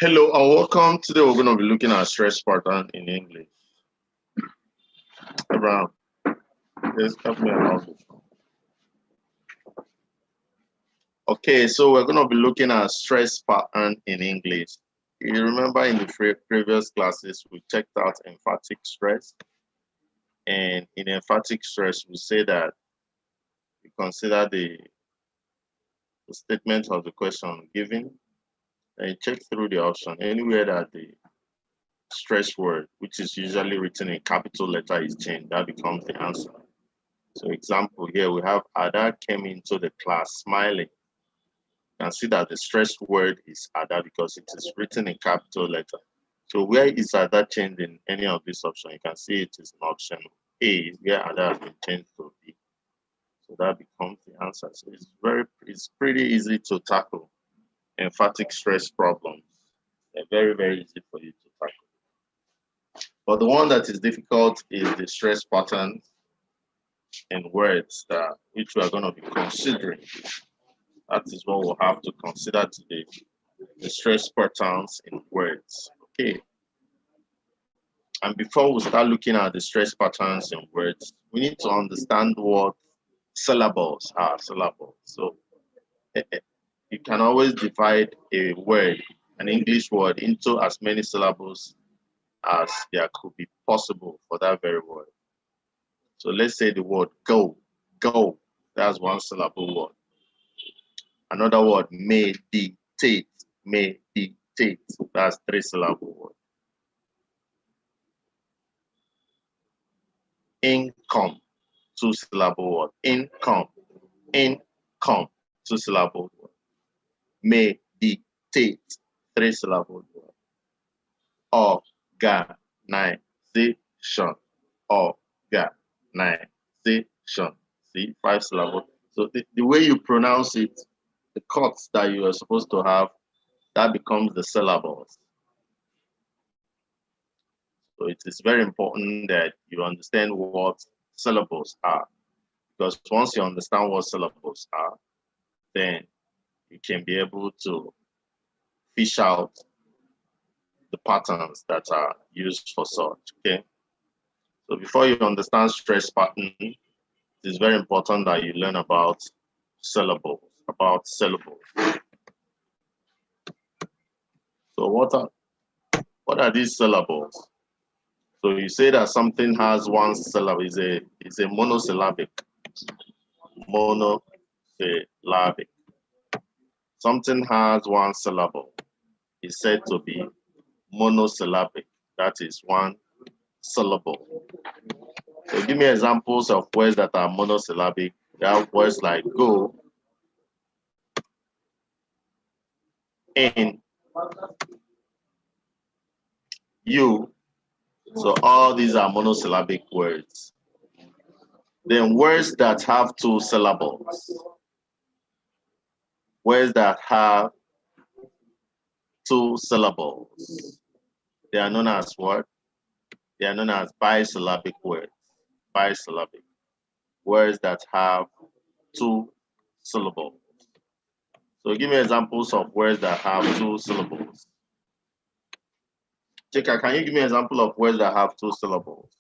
Hello and welcome. Today we're going to be looking at stress pattern in English. Abraham, please help me along. Okay, so we're going to be looking at stress pattern in English. You remember in the previous classes we checked out emphatic stress, and in emphatic stress we say that we consider the statement of the question given, and you check through the option. Anywhere that the stress word, which is usually written in capital letter, is changed, that becomes the answer. So example here, we have Ada came into the class smiling. You can see that the stressed word is Ada because it is written in capital letter. So where is Ada changed in any of these options? You can see it is an option A, where Ada has been changed to B. So that becomes the answer. So it's pretty easy to tackle emphatic stress problems. They're very, very easy for you to tackle. But the one that is difficult is the stress patterns in words which we are going to be considering. That is what we'll have to consider today, the stress patterns in words. Okay. And before we start looking at the stress patterns in words, we need to understand what syllables are. Syllables. So you can always divide a word, an English word, into as many syllables as there could be possible for that very word. So let's say the word go, go, that's one syllable word. Another word, meditate, meditate, that's three syllable word. Income, two syllable word. Income, income, two syllable word. Meditate, three syllable word. Organization, organization, see, five syllables. So the way you pronounce it, the cuts that you are supposed to have, that becomes the syllables. So it is very important that you understand what syllables are, because once you understand what syllables are, then you can be able to fish out the patterns that are used for such. Okay. So before you understand stress pattern, it is very important that you learn about syllables, So what are these syllables? So you say that something has one syllable, is a monosyllabic. Monosyllabic. Something has one syllable is said to be monosyllabic. That is one syllable. So give me examples of words that are monosyllabic. There are words like go, in, you. So all these are monosyllabic words. Then words that have two syllables. Words that have two syllables. They are known as what? They are known as bisyllabic words. Bisyllabic. Words that have two syllables. So give me examples of words that have two syllables. Chika, can you give me an example of words that have two syllables?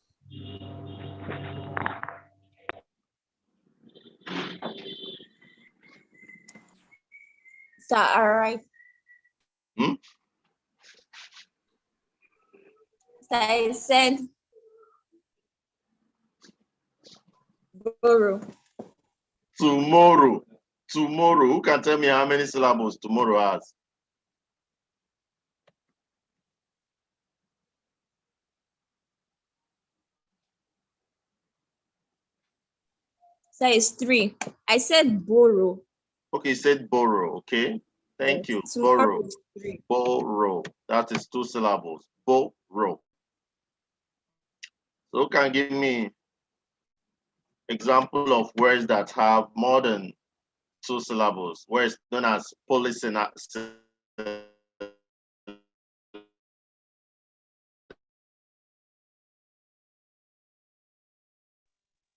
Sir, all right. So I said borrow. Tomorrow. Tomorrow. Who can tell me how many syllables tomorrow has? So it's 3. I said borrow. Okay, you said borrow. Okay. Thank you. Tomorrow Borrow. is 3. Borrow. That is two syllables. Borrow. So who can give me example of words that have more than two syllables? Words known as polysyllabic.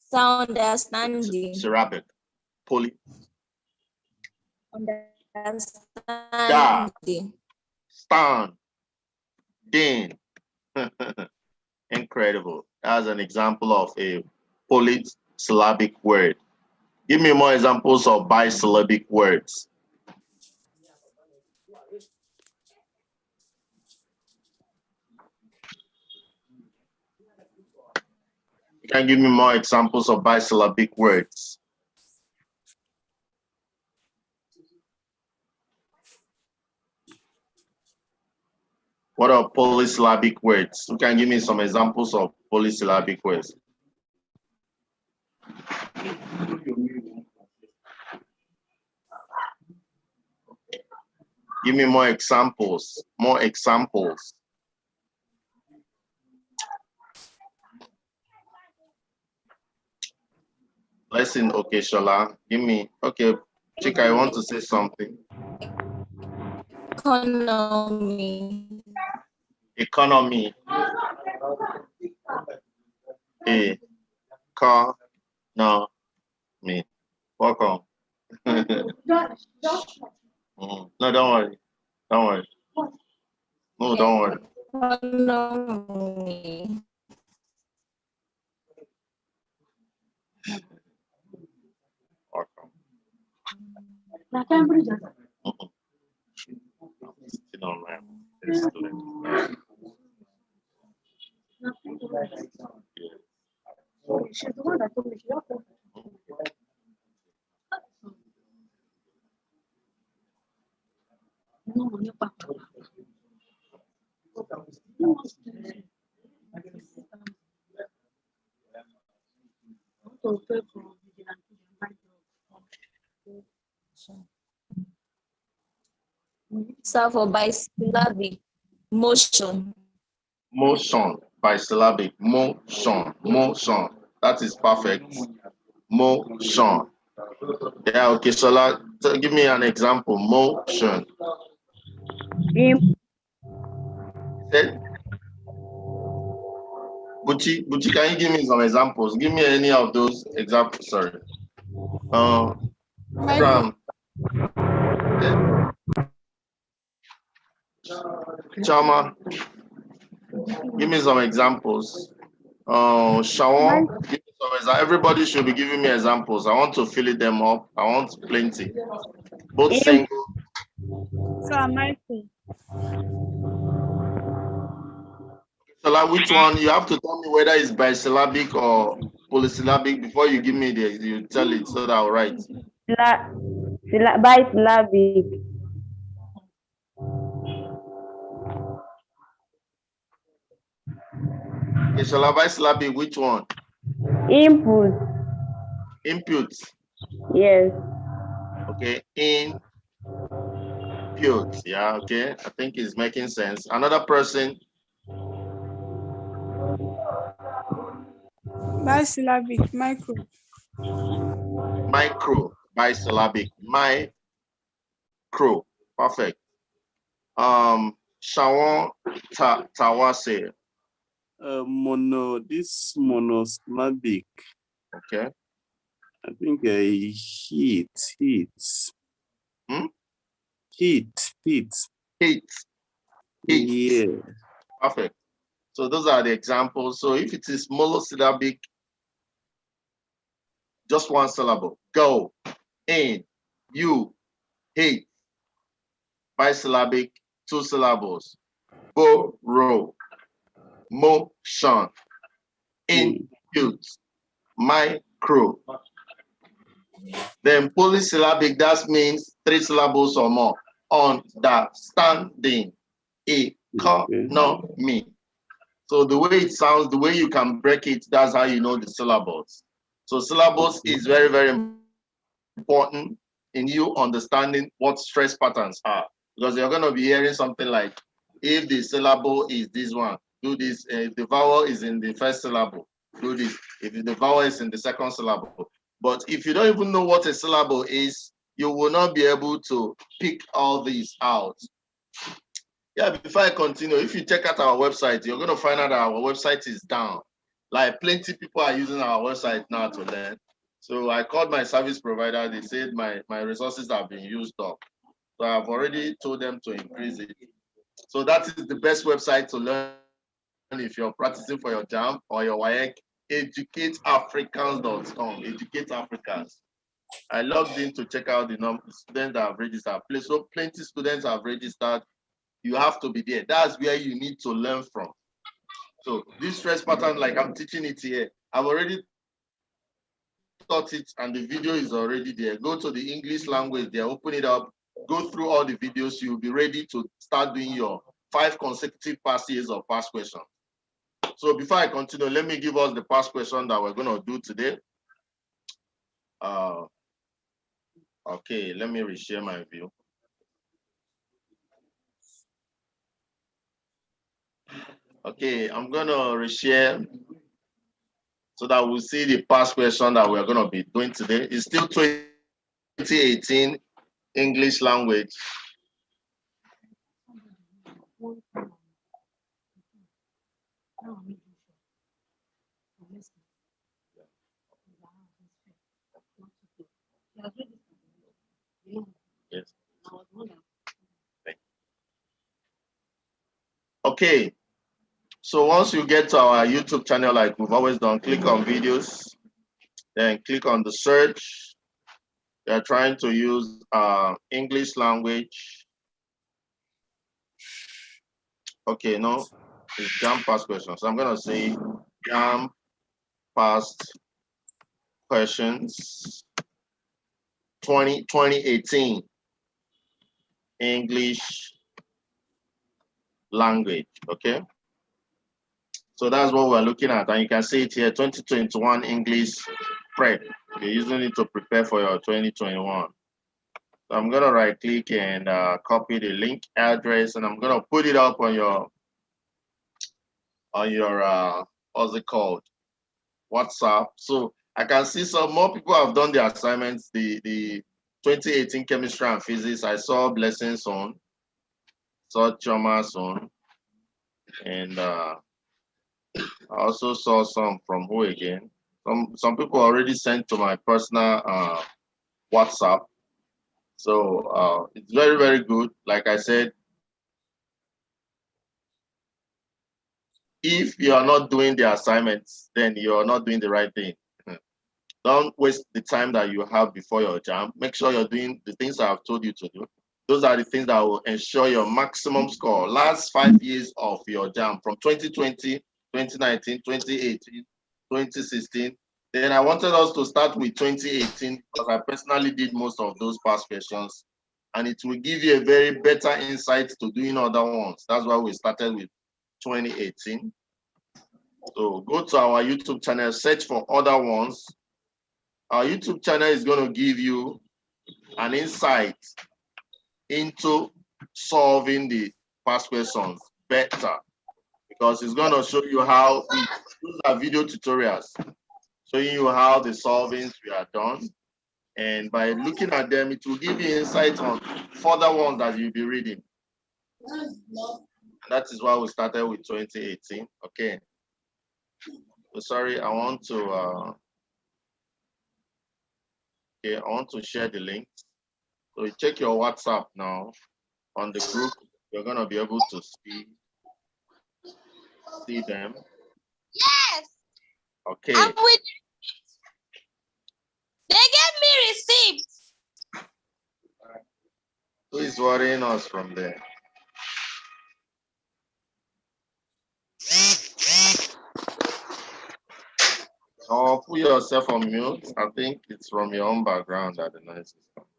Sound understanding. Syllabic. Poly. Understanding. Stand. Din. Incredible. That's an example of a polysyllabic word. Give me more examples of bisyllabic words. You can give me more examples of bisyllabic words. What are polysyllabic words? You can give me some examples of polysyllabic words. Give me more examples. More examples. Listen, okay, Shola. Give me, okay, Chika, I want to say something. Economy. Economy. Me. Welcome. No, don't worry. Don't worry. No, don't worry. Economy. Welcome. Sit down, man. So for bisyllabic, motion. Motion, bisyllabic, motion, motion. That is perfect. Motion. Yeah, okay, so give me an example. Motion. Buchi, can you give me some examples? Give me any of those examples, sorry. Chama, give me some examples. Shawon, give me some examples. Everybody should be giving me examples. I want to fill them up. I want plenty. Both single. So Shola, which one? You have to tell me whether it's bisyllabic or polysyllabic before you give me you tell it so that I'll write. Bisyllabic. Okay, Shola, bisyllabic, which one? Input. Input. Yes. Okay, input. Yeah, okay. I think it's making sense. Another person. Bisyllabic, micro. Micro, bisyllabic, micro. Perfect. Shawon Tawase. This monosyllabic. Okay. I think heat. Hmm? Heat. Heat. Yeah. Perfect. So those are the examples. So if it is monosyllabic, just one syllable. Go, in, you, hate. Bisyllabic, two syllables. Borrow, motion, input, micro. Then polysyllabic, that means three syllables or more. Understanding, economy. So the way it sounds, the way you can break it, that's how you know the syllables. So syllables is very, very important in you understanding what stress patterns are. Because you're going to be hearing something like, if the syllable is this one, do this. If the vowel is in the first syllable, do this. If the vowel is in the second syllable. But if you don't even know what a syllable is, you will not be able to pick all these out. Yeah, before I continue, if you check out our website, you're going to find out that our website is down. Like plenty people are using our website now to learn. So I called my service provider. They said my resources have been used up. So I've already told them to increase it. So that is the best website to learn if you're practicing for your JAMB or your WAEC. EducateAfricans.com. Educate Africans. I logged in to check out the number of students that have registered. So plenty students have registered. You have to be there. That's where you need to learn from. So this stress pattern, like I'm teaching it here, I've already taught it and the video is already there. Go to the English language there, open it up, go through all the videos. You'll be ready to start doing your 5 consecutive past years of past questions. So before I continue, let me give us the past question that we're going to do today. Okay, let me reshare my view. Okay, I'm going to reshare so that we'll see the past question that we're going to be doing today. It's still 2018 English language. Yes. Okay. So once you get to our YouTube channel, like we've always done, click on videos, then click on the search. They're trying to use English language. Okay, no, it's JAMB past questions. So I'm gonna say JAMB past questions 2018 English language. Okay. So that's what we're looking at. And you can see it here, 2021 English prep. You're using it to prepare for your 2021. So I'm gonna right click and copy the link address, and I'm gonna put it up on your what's it called? WhatsApp. So I can see some more people have done their assignments. The 2018 chemistry and physics. I saw Blessings on, saw Choma's on, and I also saw some from who again? Some people already sent to my personal WhatsApp. So it's very, very good. Like I said, if you are not doing the assignments, then you are not doing the right thing. Don't waste the time that you have before your JAMB. Make sure you're doing the things I've told you to do. Those are the things that will ensure your maximum score. Last 5 years of your JAMB from 2020, 2019, 2018, 2016. Then I wanted us to start with 2018 because I personally did most of those past questions, and it will give you a very better insight to doing other ones. That's why we started with 2018. So go to our YouTube channel, search for other ones. Our YouTube channel is going to give you an insight into solving the past questions better, because it's going to show you how those are video tutorials showing you how the solvings we are done, and by looking at them it will give you insight on further ones that you'll be reading. And that is why we started with 2018. Okay, so sorry, I want to share the link. So you check your WhatsApp now. On the group, you're gonna be able to see them. Yes. Okay. I'm with. They gave me receipts. Who is worrying us from there? Oh, put yourself on mute. I think it's from your own background that the noise is coming.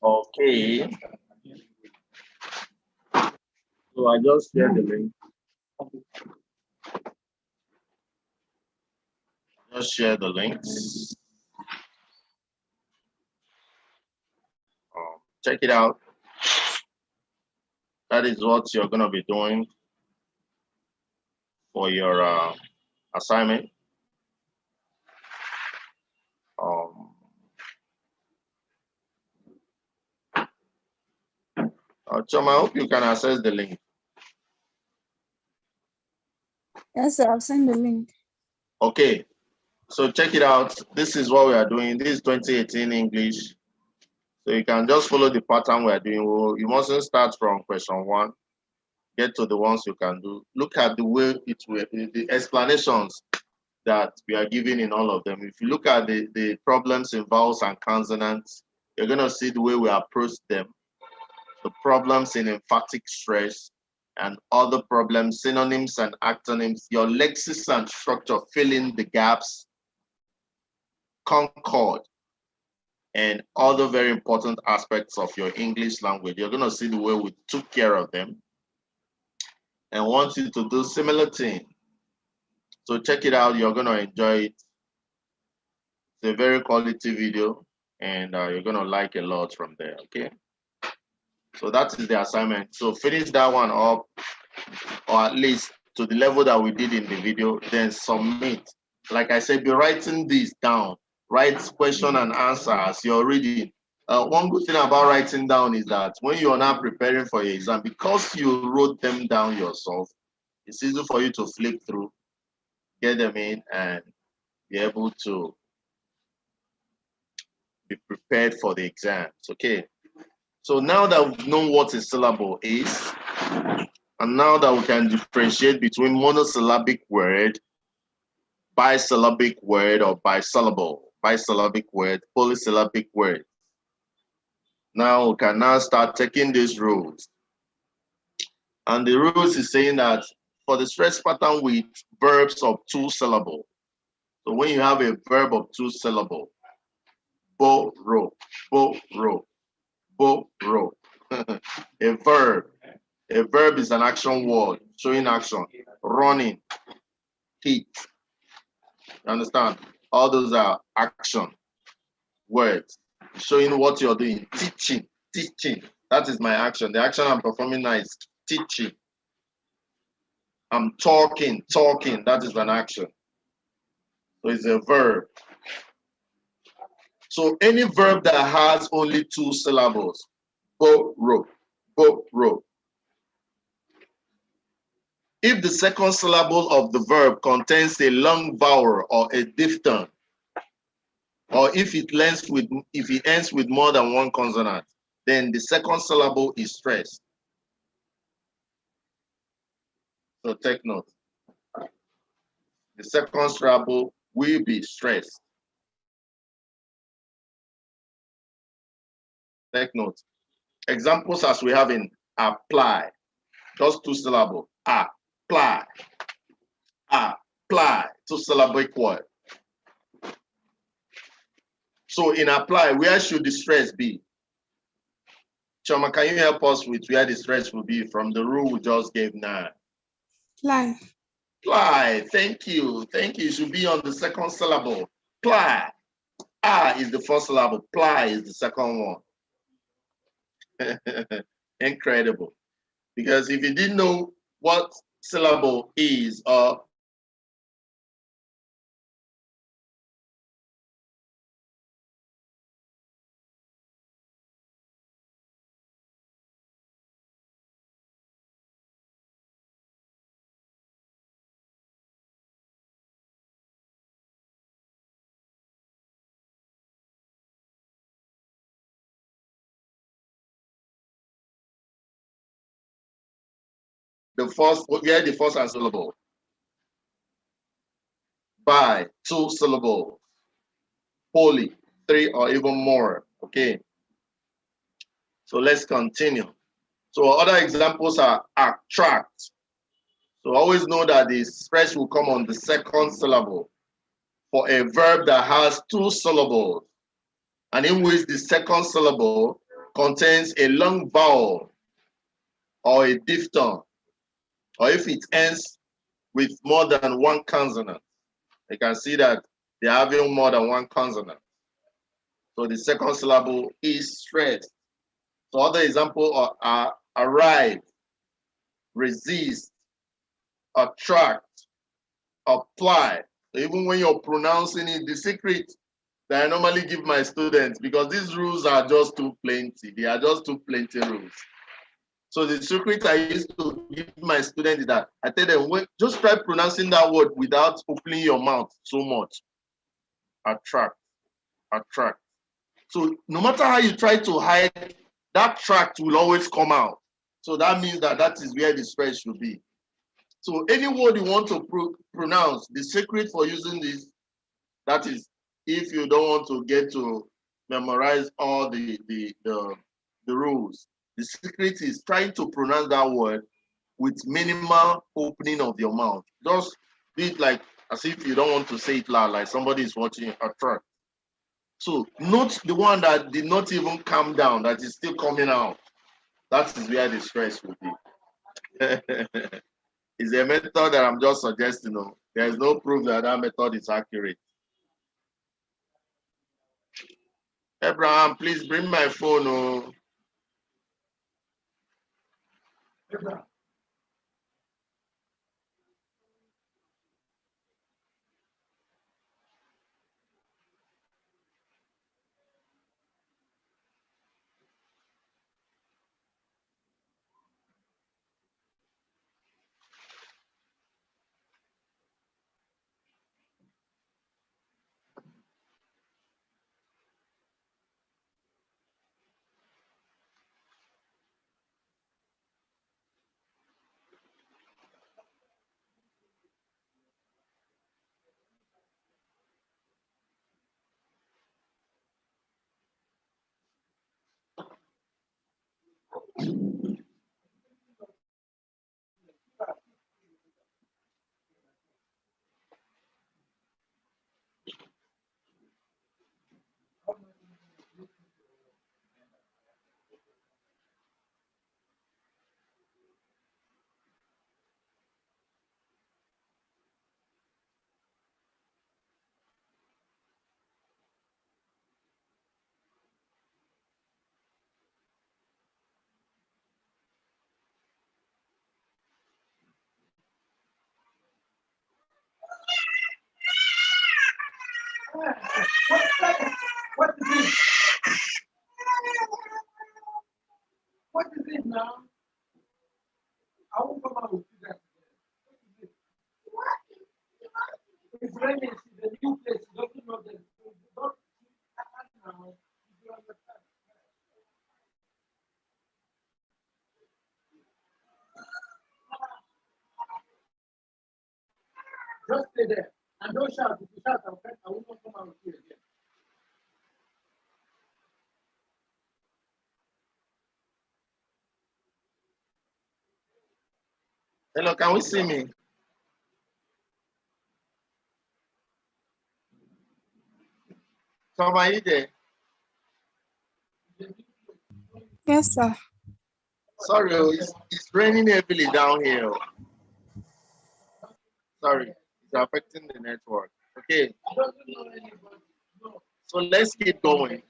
Okay. So I just shared the link. Just share the links. Check it out. That is what you're gonna be doing for your assignment. Choma, I hope you can access the link. Yes, sir. I've sent the link. Okay, so check it out. This is what we are doing. This is 2018 English. So you can just follow the pattern we are doing. You mustn't start from question 1. Get to the ones you can do. Look at the way it will, the explanations that we are giving in all of them. If you look at the problems in vowels and consonants, you're going to see the way we approach them. The problems in emphatic stress and other problems, synonyms and antonyms, your lexis and structure, fill in the gaps, concord, and other very important aspects of your English language. You're going to see the way we took care of them and want you to do similar thing. So check it out. You're going to enjoy it. It's a very quality video, and you're going to like a lot from there, okay? So that is the assignment. So finish that one up, or at least to the level that we did in the video, then submit. Like I said, be writing these down. Write question and answer as you're reading. One good thing about writing down is that when you're not preparing for your exam, because you wrote them down yourself, it's easy for you to flip through, get them in, and be able to be prepared for the exams, okay? So now that we've known what a syllable is, and now that we can differentiate between monosyllabic word, bisyllabic word, or bisyllabic word, polysyllabic word, now we can now start taking these rules. And the rules is saying that for the stress pattern with verbs of 2 syllables, so when you have a verb of 2 syllables, borrow, borrow, borrow. A verb is an action word showing action, running, hit. You understand? All those are action words showing what you're doing. Teaching. That is my action. The action I'm performing now is teaching. I'm talking. That is an action. So it's a verb. So any verb that has only 2 syllables, borrow. If the second syllable of the verb contains a long vowel or a diphthong, or if it ends with more than 1 consonant, then the second syllable is stressed. So take note. The second syllable will be stressed. Take note. Examples as we have in apply, just 2 syllables. Apply, apply, 2 syllabic word. So in apply, where should the stress be? Choma, can you help us with where the stress will be from the rule we just gave now? Fly. Ply, thank you. Thank you. It should be on the second syllable. Ply. Is the first syllable. Ply is the second one. Incredible. Because if you didn't know what syllable is, or the first, where the first syllable. By, 2 syllables. Poly, 3 or even more. Okay. So let's continue. So other examples are attract. So always know that the stress will come on the second syllable for a verb that has 2 syllables, and in which the second syllable contains a long vowel or a diphthong, or if it ends with more than 1 consonant. You can see that they're having more than 1 consonant. So the second syllable is stressed. So other examples are arrive, resist, attract, apply. So even when you're pronouncing it, the secret that I normally give my students, because these rules are just too plenty. They are just too plenty rules. So the secret I used to give my students is that I tell them, just try pronouncing that word without opening your mouth so much. Attract, attract. So no matter how you try to hide, that tract will always come out. So that means that that is where the stress should be. So any word you want to pronounce, the secret for using this, that is, if you don't want to get to memorize all the rules, the secret is trying to pronounce that word with minimal opening of your mouth. Just do it like as if you don't want to say it loud, like somebody is watching a track. So note the one that did not even calm down, that is still coming out. That is where the stress will be. It's a method that I'm just suggesting. There is no proof that that method is accurate. Abraham, please bring my phone. Oh. Abraham. What is it? What is it now? I won't come out with that. It's raining. It's a new place. You don't know that. Don't now. You understand? Just stay there and don't shout. If you shout, I won't come out here again. Hello, can we see me? Tom, are you there? Yes, sir. Sorry, oh, it's raining heavily down here. Sorry, it's affecting the network. Okay. So let's keep going.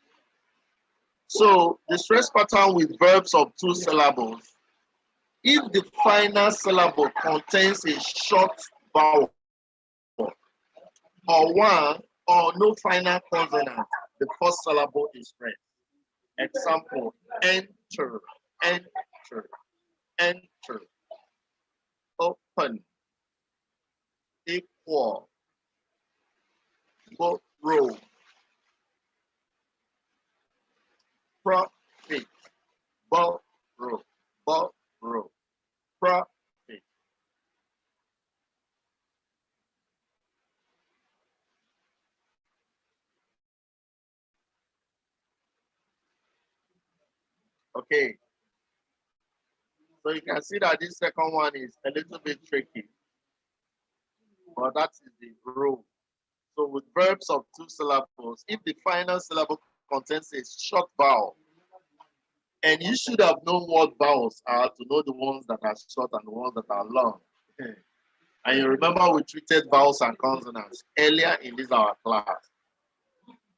So the stress pattern with verbs of 2 syllables. If the final syllable contains a short vowel or one or no final consonant, the first syllable is stressed. Example, enter, enter, enter. Open, equal, borrow, profit, borrow, borrow, profit. Okay, so you can see that this second one is a little bit tricky, but that is the rule. So with verbs of 2 syllables, if the final syllable contains a short vowel, and you should have known what vowels are to know the ones that are short and the ones that are long. And you remember we treated vowels and consonants earlier in this our class.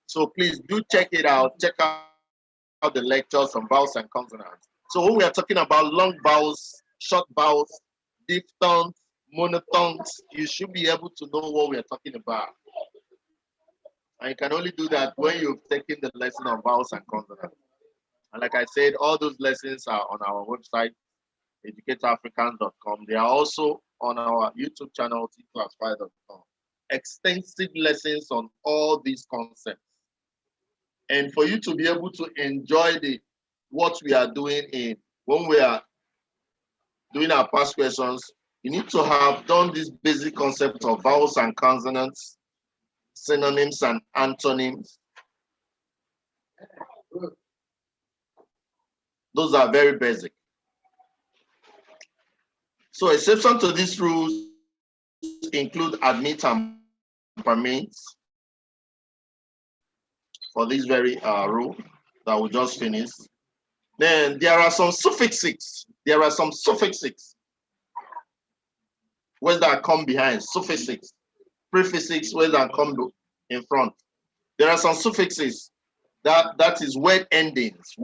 So please do check it out. Check out the lectures on vowels and consonants. So when we are talking about long vowels, short vowels, diphthongs, monophthongs, you should be able to know what we are talking about. And you can only do that when you've taken the lesson on vowels and consonants. And like I said, all those lessons are on our website, educatorafricans.com. They are also on our YouTube channel, Tclassified.com. Extensive lessons on all these concepts. And for you to be able to enjoy what we are doing when we are doing our past questions, you need to have done this basic concept of vowels and consonants, synonyms and antonyms. Those are very basic. So exception to these rules include admit and permit for this very rule that we just finished. Then there are some suffixes. There are some suffixes. Words that come behind, suffixes. Prefixes, words that come in front. There are some suffixes that is word endings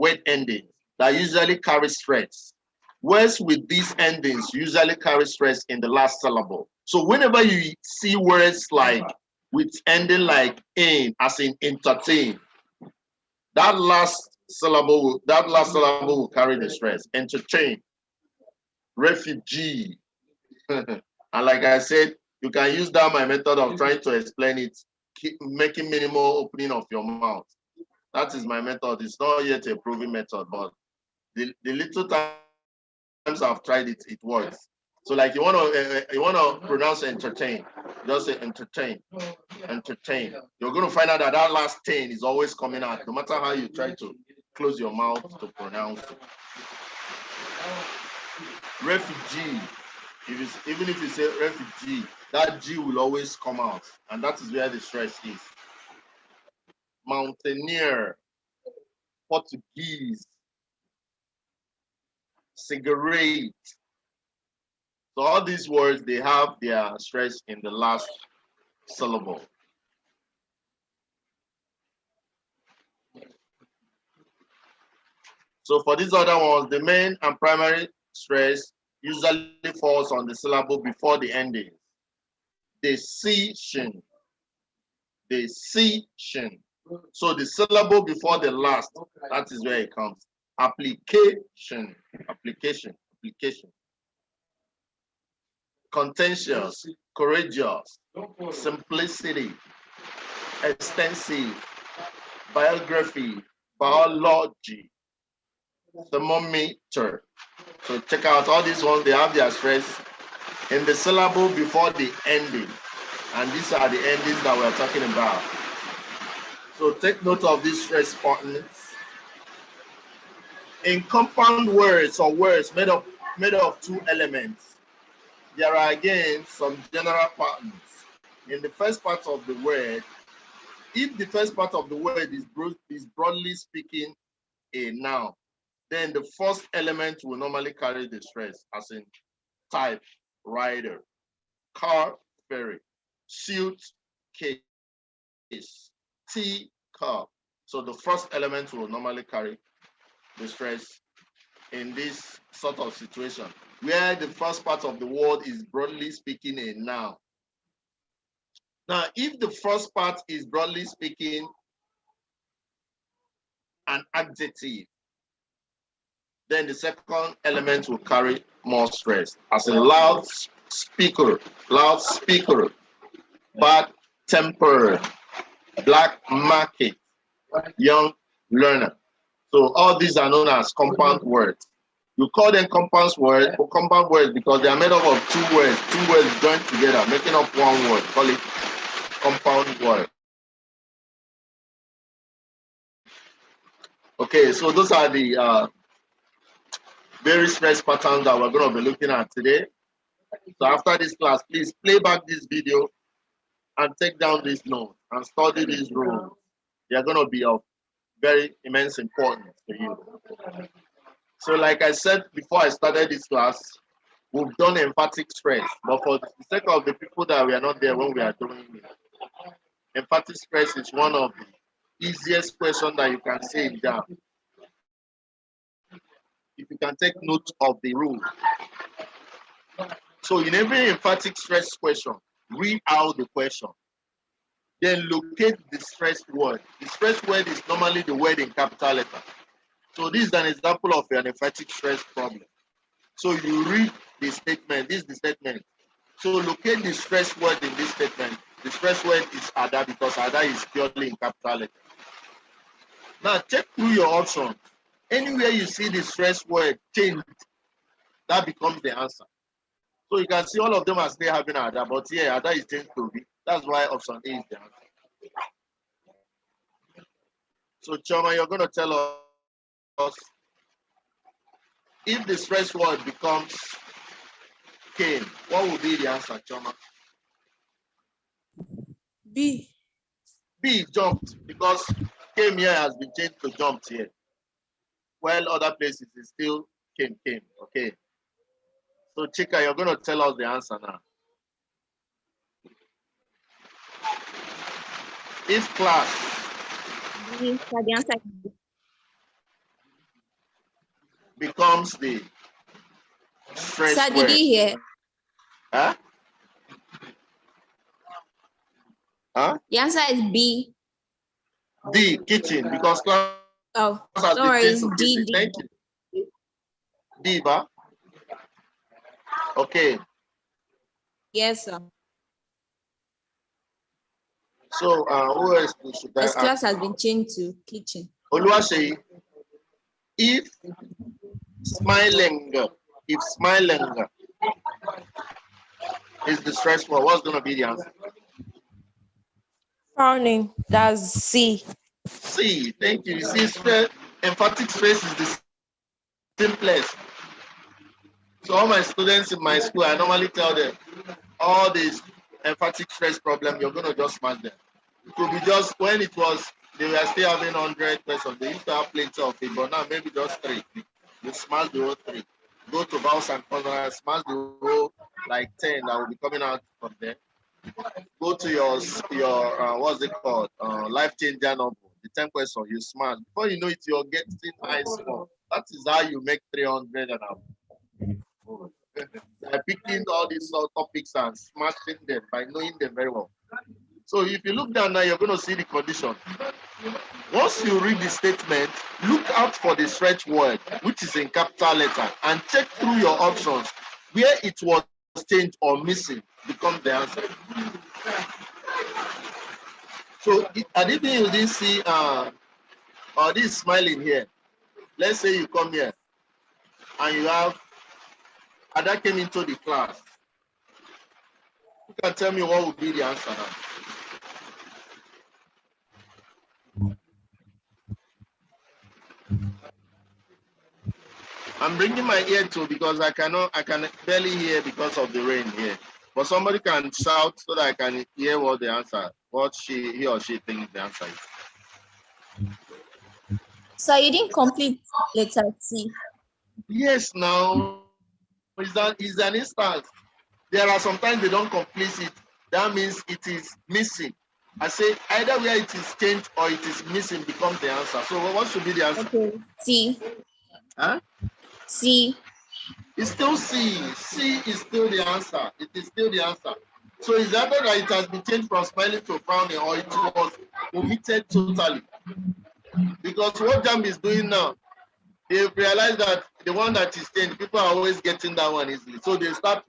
that usually carry stress. Words with these endings usually carry stress in the last syllable. So whenever you see words like with ending like in, as in entertain, that last syllable will carry the stress. Entertain, refugee. And like I said, you can use that my method of trying to explain it, making minimal opening of your mouth. That is my method. It's not yet a proven method, but the little times I've tried it, it works. So like you want to pronounce entertain, just say entertain, entertain. You're going to find out that that last 10 is always coming out, no matter how you try to close your mouth to pronounce it. Refugee, even if you say refugee, that G will always come out, and that is where the stress is. Mountaineer, Portuguese, cigarette. So all these words, they have their stress in the last syllable. So for these other ones, the main and primary stress usually falls on the syllable before the ending. Decision. Decision. So the syllable before the last, that is where it comes. Application. Application. Application. Contentious. Courageous. Simplicity. Extensive. Biography. Biology. Thermometer. So check out all these ones, they have their stress in the syllable before the ending. And these are the endings that we're talking about. So take note of these stress patterns. In compound words or words made of two elements, there are again some general patterns. In the first part of the word, if the first part of the word is broadly speaking a noun, then the first element will normally carry the stress, as in type, rider, car, ferry, suit, case, tea, cup. So the first element will normally carry the stress in this sort of situation, where the first part of the word is broadly speaking a noun. Now, if the first part is broadly speaking an adjective, then the second element will carry more stress, as a loud speaker, bad tempered, black market, young learner. So all these are known as compound words. You call them compound words because they are made up of two words joined together, making up one word. Call it compound word. Okay, so those are the various stress patterns that we're going to be looking at today. So after this class, please play back this video and take down this note and study these rules. They are going to be of very immense importance to you. So like I said before I started this class, we've done emphatic stress, but for the sake of the people that we are not there when we are doing it, emphatic stress is one of the easiest questions that you can say in JAMB. If you can take note of the rule. So in every emphatic stress question, read out the question. Then locate the stress word. The stress word is normally the word in capital letter. So this is an example of an emphatic stress problem. So you read the statement. This is the statement. So locate the stress word in this statement. The stress word is Ada because Ada is purely in capital letter. Now check through your options. Anywhere you see the stress word changed, that becomes the answer. So you can see all of them are still having Ada, but yeah, Ada is changed to B. That's why option A is the answer. So Choma, you're going to tell us if the stress word becomes came, what will be the answer, Choma? B. B, jumped, because came here has been changed to jumped here. While other places is still came. Okay. So Chika, you're going to tell us the answer now. If class B. So the answer is B. becomes the stress So word. did you hear? Huh? The answer is B. D, kitchen, because class Oh, has been sorry, changed it's to D. kitchen. D. Thank you. D, ba? Okay. Yes, sir. So who else should I This ask? class has been changed to kitchen. Oluwaseyi, if smiling is the stress word, what's going to be the answer? Frowning. That's C. C, thank you. You see, stress, emphatic stress is the simplest. So all my students in my school, I normally tell them, all these emphatic stress problem, you're going to just smash them. It will be just, when it was, they were still having 100 questions, they used to have plenty of it, but now maybe just 3. You smash the whole 3. Go to vowels and consonants, smash the whole like 10 that will be coming out from there. Go to your what's it called? Life changer number. The 10 questions you smash. Before you know it, you're getting high score. That is how you make 300 and up. By picking all these topics and smashing them by knowing them very well. So if you look down now, you're going to see the condition. Once you read the statement, look out for the stretch word, which is in capital letter, and check through your options. Where it was changed or missing becomes the answer. So and if you didn't see this smiling here, let's say you come here and you have Ada came into the class. You can tell me what would be the answer now. I'm bringing my ear to because I can barely hear because of the rain here. But somebody can shout so that I can hear what the answer, what he or she thinks the answer is. So you didn't complete letter C. Yes, now is an instance. There are sometimes they don't complete it. That means it is missing. I say either where it is changed or it is missing becomes the answer. So what should be the answer? Okay. C. Huh? C. It's still C. C is still the answer. It is still the answer. So is that that it has been changed from smiling to frowning, or it was omitted totally? Because what JAMB is doing now, they've realized that the one that is changed, people are always getting that one easily. So they start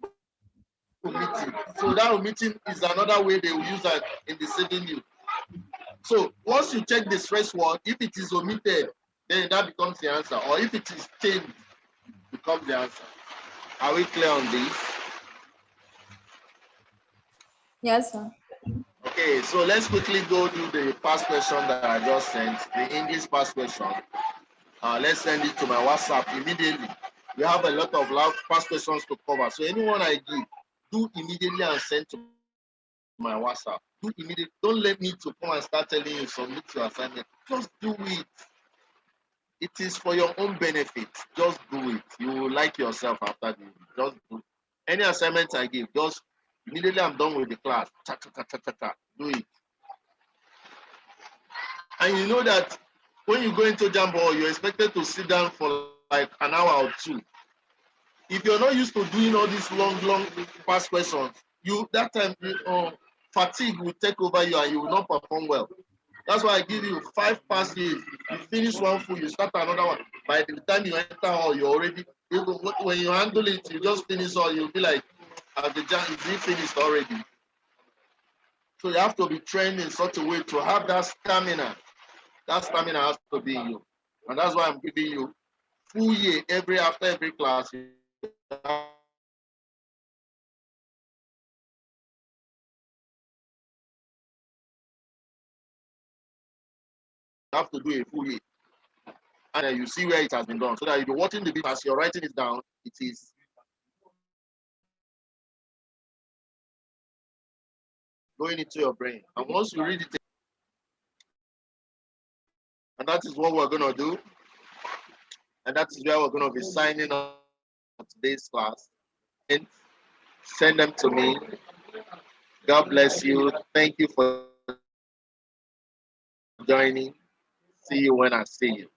omitting. So that omitting is another way they will use that in deceiving you. So once you check the stress word, if it is omitted, then that becomes the answer. Or if it is changed, it becomes the answer. Are we clear on this? Yes, sir. Okay, so let's quickly go do the past question that I just sent, the English past question. Let's send it to my WhatsApp immediately. We have a lot of past questions to cover. So anyone I give, do immediately and send to my WhatsApp. Do immediately. Don't let me to come and start telling you submit your assignment. Just do it. It is for your own benefit. Just do it. You will like yourself after doing it. Just do it. Any assignment I give, just immediately I'm done with the class. Do it. And you know that when you go into JAMB, you're expected to sit down for like an hour or two. If you're not used to doing all these long past questions, that time fatigue will take over you and you will not perform well. That's why I give you 5 past days. You finish one full, you start another one. By the time you enter all, you're already, when you handle it, you just finish all, you'll be like, the JAMB is finished already. So you have to be trained in such a way to have that stamina. That stamina has to be in you. And that's why I'm giving you full year after every class. You have to do a full year. And then you see where it has been done. So that if you're watching the video as you're writing it down, it is going into your brain. And once you read it, and that is what we're going to do. And that is where we're going to be signing up today's class. And send them to me. God bless you. Thank you for joining. See you when I see you.